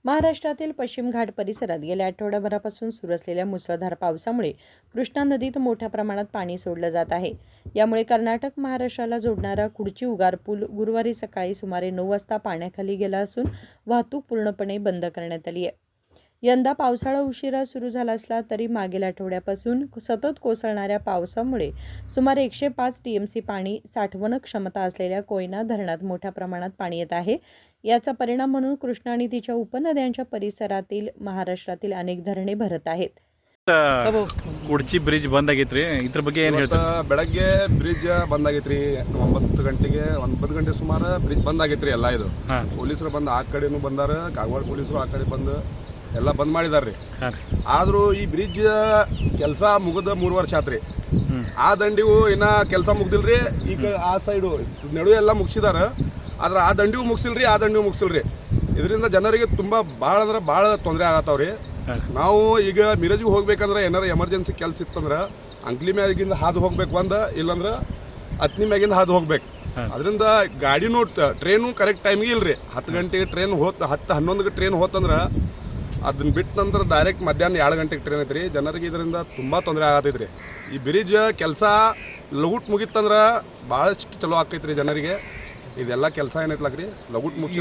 महाराष्ट्रातील पश्चिम घाट परिसरात गेल्या आठवड्याभरापासून सुरू असलेल्या मुसळधार पावसामुळे कृष्णा नदीत मोठ्या प्रमाणात पाणी सोडलं जात आहे। यामुळे कर्नाटक महाराष्ट्राला जोडणारा कुडची उगार पूल गुरुवारी सकाळी सुमारे 9 वाजता पाण्याखाली गेला असून वाहतूक पूर्णपणे बंद करण्यात आली आहे। यंदा पावसाळा उशिरा सुरू झाला असला तरी मागील आठवड्यापासून सतत कोसळणाऱ्या पावसामुळे सुमारे 105 टीएमसी पाणी साठवण क्षमता असलेल्या कोयना धरणात मोठ्या प्रमाणात पाणी येत आहे। याचा परिणाम म्हणून कृष्णा आणि तिच्या उपनद्यांच्या परिसरातील महाराष्ट्रातील अनेक धरणे भरत आहेत। ಕುಡ್ಚಿ ಬ್ರಿಡ್ಜ್ ಬಂದ್ ಆಗೈತ್ರಿ, ಇದ್ರ ಬಗ್ಗೆ ಏನು ಹೇಳ್ತಾರೆ? ಬೆಳಗ್ಗೆ ಬ್ರಿಡ್ಜ್ ಬಂದ್ ಆಗೈತ್ರಿ, 9 ಗಂಟೆಗೆ 9 ಗಂಟೆ ಸುಮಾರು ಬ್ರಿಡ್ಜ್ ಬಂದ್ ಆಗೈತ್ರಿ। ಎಲ್ಲ ಇದು ಪೊಲೀಸರು ಬಂದು ಆ ಕಡೆನೂ ಬಂದಾರ, ಕಾಗವಾಡ ಪೊಲೀಸರು ಆ ಕಡೆ ಬಂದು ಎಲ್ಲ ಬಂದ್ ಮಾಡಿದಾರ್ರಿ। ಆದ್ರೂ ಈ ಬ್ರಿಡ್ಜ್ ಕೆಲಸ ಮುಗಿದ 3 ವರ್ಷ ಆತ್ರಿ। ಆ ದಂಡಿಗೂ ಇನ್ನ ಕೆಲಸ ಮುಗ್ದಿಲ್ರಿ। ಈಗ ಆ ಸೈಡು ನಡುವೆ ಎಲ್ಲ ಮುಗಿಸಿದಾರ, ಆದ್ರೆ ಆ ದಂಡಿಗೂ ಮುಗಿಸಿಲ್ರಿ, ಆ ದಂಡಿಗೂ ಮುಗಿಸಿಲ್ರಿ। ಇದರಿಂದ ಜನರಿಗೆ ತುಂಬಾ ಭಾಳ ಅಂದ್ರೆ ಭಾಳ ತೊಂದರೆ ಆಗತ್ತಾವ್ರಿ। ನಾವು ಈಗ ಮಿರಜ್ಗೆ ಹೋಗ್ಬೇಕಂದ್ರೆ ಏನಾರ ಎಮರ್ಜೆನ್ಸಿ ಕೆಲಸ ಇತ್ತಂದ್ರೆ ಅಂಕ್ಲಿ ಮ್ಯಾಗಿಂದ ಹಾದು ಹೋಗ್ಬೇಕು, ಇಲ್ಲಂದ್ರೆ ಹತ್ನಿ ಮ್ಯಾಗಿಂದ ಹಾದು ಹೋಗ್ಬೇಕು। ಅದರಿಂದ ಗಾಡಿನೂ ಟ್ರೈನು ಕರೆಕ್ಟ್ ಟೈಮಿಗೆ ಇಲ್ರಿ। 10 ಗಂಟೆಗೆ ಟ್ರೈನ್ 10-11ಗೆ ಟ್ರೈನ್ ಹೋತಂದ್ರೆ ಅದನ್ನ ಬಿಟ್ಟ ನಂತರ ಡೈರೆಕ್ಟ್ ಮಧ್ಯಾಹ್ನ 2 ಗಂಟೆಗೆ ಟ್ರೈನ್ ಐತ್ರಿ। ಜನರಿಗೆ ಇದರಿಂದ ತುಂಬಾ ತೊಂದರೆ ಆಗತೈತ್ರಿ। ಈ ಬ್ರಿಡ್ಜ್ ಕೆಲಸ ಲಗುಟ್ ಮುಗಿತ್ತಂದ್ರೆ ಭಾಳಷ್ಟು ಚಲೋ ಆಕೈತ್ರಿ ಜನರಿಗೆ। ಇದೆಲ್ಲ ಕೆಲಸ ಏನೈತ್ಲಾಕ್ರಿ ಲಗುಟ್ ಮುಗಿ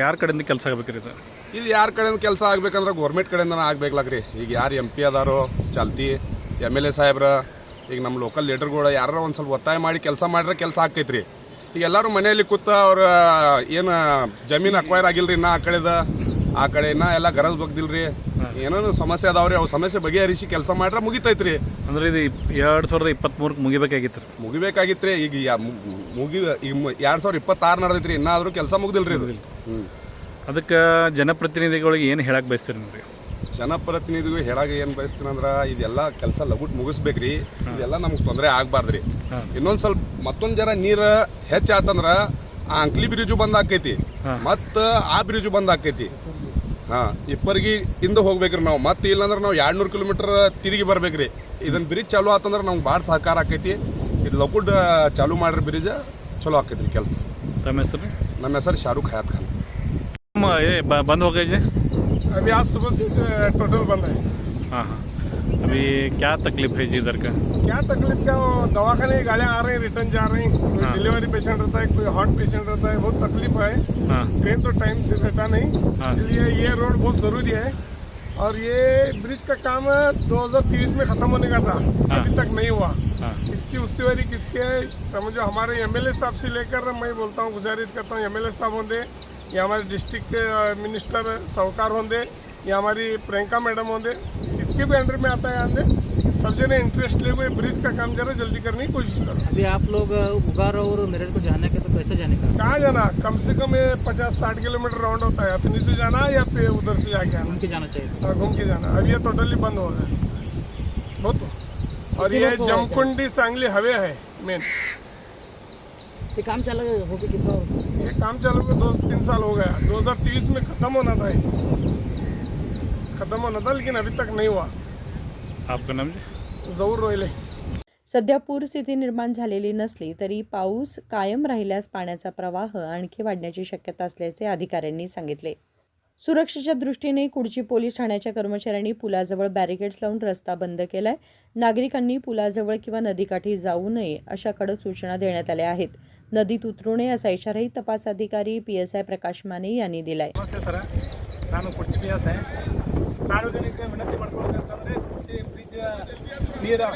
ಯಾರ ಕಡೆಯಿಂದ ಕೆಲಸ ಆಗಬೇಕ್ರಿ? ಇದು ಯಾರ ಕಡೆಯಿಂದ ಕೆಲಸ ಆಗ್ಬೇಕಂದ್ರೆ ಗೌರ್ಮೆಂಟ್ ಕಡೆಯಿಂದ ಆಗ್ಬೇಕ್ಲಾಕ್ರಿ। ಈಗ ಯಾರು MP ಅದಾರೋ ಚಾಲ್ತಿ MLA ಸಾಹೇಬ್ರ, ಈಗ ನಮ್ಮ ಲೋಕಲ್ ಲೀಡರ್ಗಳು ಯಾರು ಒಂದು ಸ್ವಲ್ಪ ಒತ್ತಾಯ ಮಾಡಿ ಕೆಲಸ ಮಾಡಿದ್ರೆ ಕೆಲಸ ಆಕೈತ್ರಿ। ಈಗ ಎಲ್ಲರೂ ಮನೆಯಲ್ಲಿ ಕೂತ ಅವ್ರ ಏನು ಜಮೀನು ಅಕ್ವೈರ್ ಆಗಿಲ್ರಿ, ಇನ್ನ ಆ ಕಡೆ ಇನ್ನ ಎಲ್ಲ ಗರಜ್ ಬಗ್ದಿಲ್ರಿ, ಏನೇನು ಸಮಸ್ಯೆ ಅದಾವ್ರಿ, ಅವು ಸಮಸ್ಯೆ ಬಗೆಹರಿಸಿ ಕೆಲಸ ಮಾಡ್ರೆ ಮುಗಿತೈತ್ರಿ। ಅಂದ್ರೆ ಇದು 2023 ಮುಗಿಬೇಕಾಗಿತ್ರಿ। ಈಗ ಈಗ 2026 ನಡೆದೈತ್ರಿ, ಇನ್ನಾದ್ರೂ ಕೆಲಸ ಮುಗ್ದಿಲ್ರಿ ಇದು। ಅದಕ್ಕೆ ಜನಪ್ರತಿನಿಧಿಗಳಿಗೆ ಏನು ಹೇಳಕ್ ಬಯಸ್ತೀರಿ ನಿಮ್ಗೆ? ಜನಪ್ರತಿನಿಧಿಗಳು ಹೇಳಾಗ ಏನು ಬಯಸ್ತೀನಂದ್ರೆ ಇದೆಲ್ಲ ಕೆಲಸ ಲಗುಟ್ ಮುಗಿಸ್ಬೇಕ್ರಿ, ಇದೆಲ್ಲ ನಮ್ಗೆ ತೊಂದರೆ ಆಗ್ಬಾರ್ದ್ರಿ। ಇನ್ನೊಂದ್ ಸ್ವಲ್ಪ ಮತ್ತೊಂದ್ ಜರ ನೀರು ಹೆಚ್ಚಾತಂದ್ರ ಆ ಅಂಕ್ಲಿ ಬ್ರಿಡ್ಜು ಬಂದ್ ಆಕೈತಿ, ಮತ್ತ ಆ ಬ್ರಿಡ್ಜು ಬಂದ್ ಆಕೈತಿ। ಇಪ್ಪರ್ಗಿ ಇಂದ ಹೋಗ್ಬೇಕ್ರಿ ನಾವು, ಮತ್ತೆ ಇಲ್ಲಾಂದ್ರೆ ನಾವು 200 ಕಿಲೋಮೀಟರ್ ತಿರುಗಿ ಬರ್ಬೇಕ್ರಿ। ಇದನ್ನ ಬ್ರಿಡ್ಜ್ ಚಾಲು ಆತಂದ್ರೆ ನಮ್ಗೆ ಭಾಳ ಸಹಕಾರ ಆಕೈತಿ। ಇದು ಲಗುಡ್ ಚಾಲು ಮಾಡ್ರಿ ಬ್ರಿಡ್ಜ್, ಚಲೋ ಆಕೈತ್ರಿ ಕೆಲಸ। ತಮ್ಮ ಹೆಸರು? ನಮ್ಮ ಹೆಸರು ಶಾರುಖ್ ಹಯಾತ್ ಖಾನ್। बंद हो गए? अभी आज सुबह से टोटल बंद है। हाँ हाँ, अभी क्या तकलीफ है जी इधर का? क्या तकलीफ क्या, वो दवाखाने की गाड़ियाँ आ रही हैं, रिटर्न जा रही हैं। कोई डिलीवरी पेशेंट रहता है, कोई हार्ट पेशेंट रहता है, बहुत तकलीफ है। ट्रेन तो टाइम से रहता नहीं, इसलिए ये रोड बहुत जरूरी है। और ये ब्रिज का काम 2030 में खत्म होने का था, अभी तक नहीं हुआ। इसकी उस्तेवारी किसकी है समझो, हमारे MLA साहब से लेकर मैं बोलता हूँ, गुजारिश करता हूँ MLA साहब होंगे, या हमारे डिस्ट्रिक्ट मिनिस्टर साहूकार होंगे, या हमारी प्रियंका मैडम होंगे, इसके भी अंडर में आता है। आंदे सब जने इंटरेस्ट ले हुए ब्रिज का काम जरा जल्दी करने की कोशिश करो। अभी आप लोग उगार और मेरठ को जाने के, तो कैसे जाने का? कहाँ जाना, कम से कम 50-60 किलोमीटर राउंड होता है। अतनी से जाना या फिर उधर से जाके आना, घूम के जाना चाहिए। घूम के जाना। अब ये टोटली बंद हो गया बहुत। और ये जमकुंडी सांगली हवे है मेन। ये काम चालू हो गया कितना? ये काम चालू को 2-3 साल हो गया। 2030 में खत्म होना था, लेकिन अभी तक नहीं हुआ। आपका नाम? जरूर रोहिले। सध्या पूरस्थिती निर्माण झालेली नसली तरी पाऊस कायम राहिल्यास पाण्याचा प्रवाह आणखी वाढण्याची शक्यता असल्याचे अधिकाऱ्यांनी सांगितले। सुरक्षेच्या दृष्टीने कुडची पोलीस ठाण्याच्या कर्मचाऱ्यांनी पुलाजवळ बॅरिकेड्स लावून रस्ता बंद केलाय। नागरिकांनी पुलाजवळ किंवा नदीकाठी जाऊ नये अशा कडक सूचना देण्यात आल्या आहेत। नदीत उतरू नये असा इशाराही तपास अधिकारी PSI प्रकाश माने यांनी दिलाय। ನಾನು ಕುಡ್ಚಿ PS ಸಾರ್ವಜನಿಕ ವಿನಂತಿ ಮಾಡ್ಕೊಳ್ಳೋದಂತಂದರೆ ಕುಡ್ಚಿ ಬ್ರಿಡ್ಜ್ ನೀರು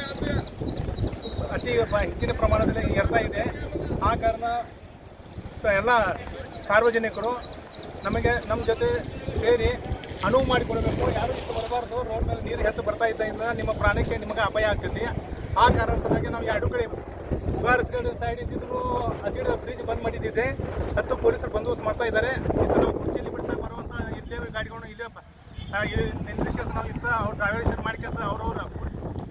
ಅತಿ ಹೆಚ್ಚಿನ ಪ್ರಮಾಣದಲ್ಲಿ ಏರ್ತಾ ಇದೆ। ಆ ಕಾರಣ ಎಲ್ಲ ಸಾರ್ವಜನಿಕರು ನಮಗೆ ನಮ್ಮ ಜೊತೆ ಸೇರಿ ಅನುವು ಮಾಡಿಕೊಡಬೇಕು। ಯಾರು ಇಷ್ಟು ಬರಬಾರ್ದು, ರೋಡ್ ಮೇಲೆ ನೀರು ಹೆಚ್ಚು ಬರ್ತಾ ಇದ್ದರಿಂದ ನಿಮ್ಮ ಪ್ರಾಣಕ್ಕೆ ನಿಮಗೆ ಅಪಾಯ ಆಗ್ತೈತಿ। ಆ ಕಾರಣ ಸಲುವಾಗಿ ನಾವು 2 ಕಡೆ ಉಗಾರಸ್ಗಡ ಸೈಡ್ ಇದ್ದಿದ್ರು ಅಜಿಡ ಬ್ರಿಡ್ಜ್ ಬಂದ್ ಮಾಡಿದ್ದಿದೆ, 10 ಪೊಲೀಸರು ಬಂದೋಬಸ್ತ್ ಮಾಡ್ತಾ ಇದ್ದಾರೆ। ಇದು ಕುರ್ಚಿಲಿ ಬಿಡ್ತಾ ಬರುವಂಥ ಇಲ್ಲೇ ಗಾಡಿಗಳನ್ನು ಇಲ್ಲೇ ನಿಂದ್ರಿಸ್ಕೇಸ ನಾವು ಇತ್ತ ಅವ್ರು ಡ್ರೈವೇಷನ್ ಮಾಡ್ಕೇಸ ಅವ್ರವ್ರ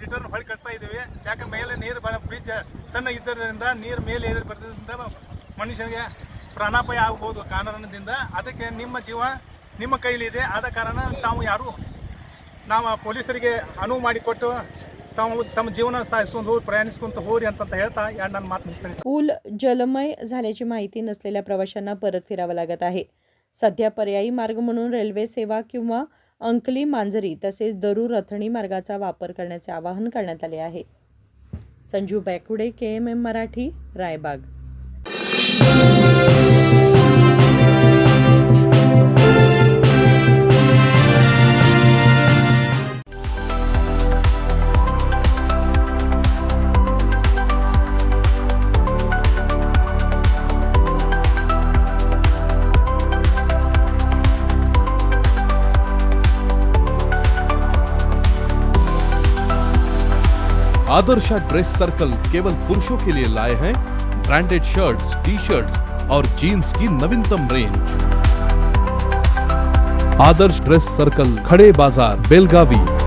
ರಿಟರ್ನ್ ಹೊಳಿ ಕಳಿಸ್ತಾ ಇದ್ದೀವಿ। ಯಾಕೆ ಮೇಲೆ ನೀರು ಬ್ರಿಡ್ಜ್ ಸಣ್ಣ ಇದ್ದರಿಂದ ನೀರು ಮೇಲೆ ಏರಿ ಬರೋದ್ರಿಂದ ಮನುಷ್ಯನಿಗೆ ಪ್ರಾಣಾಪಾಯ ಆಗ್ಬೋದು ಕಾರಣದಿಂದ। ಅದಕ್ಕೆ ನಿಮ್ಮ ಜೀವ ನಿಮ್ಮ ಕೈಲಿದೆ, ಆದ ಕಾರಣ ನಾವು ಪೊಲೀಸರಿಗೆ ಅನುವು ಮಾಡಿಕೊಟ್ಟು तम जीवन सायसून हो प्रयाणिस्कून होरी ಅಂತ ಹೇಳ್ತಾ ನನ್ನ ಮಾತು ಮುಗಿಸ್ತೇನೆ। पूल जलमय झाल्याची माहिती नसलेल्या प्रवाशांना परत फिरावं लागत आहे। सध्या पर्यायी मार्ग म्हणून रेल्वे सेवा किंवा अंकली मांजरी तसेच दरूर रथणी मार्गाचा वापर करण्याचे आवाहन करण्यात आले आहे. Sanju Bakude, KMM Marathi, Raibag. Adarsha dress circle केवल पुरुषों के लिए लाए हैं ब्रांडेड शर्ट्स, टी-शर्ट्स और जीन्स की नवीनतम रेंज. आदर्श ड्रेस सर्कल, खड़े बाजार, बेलगावी.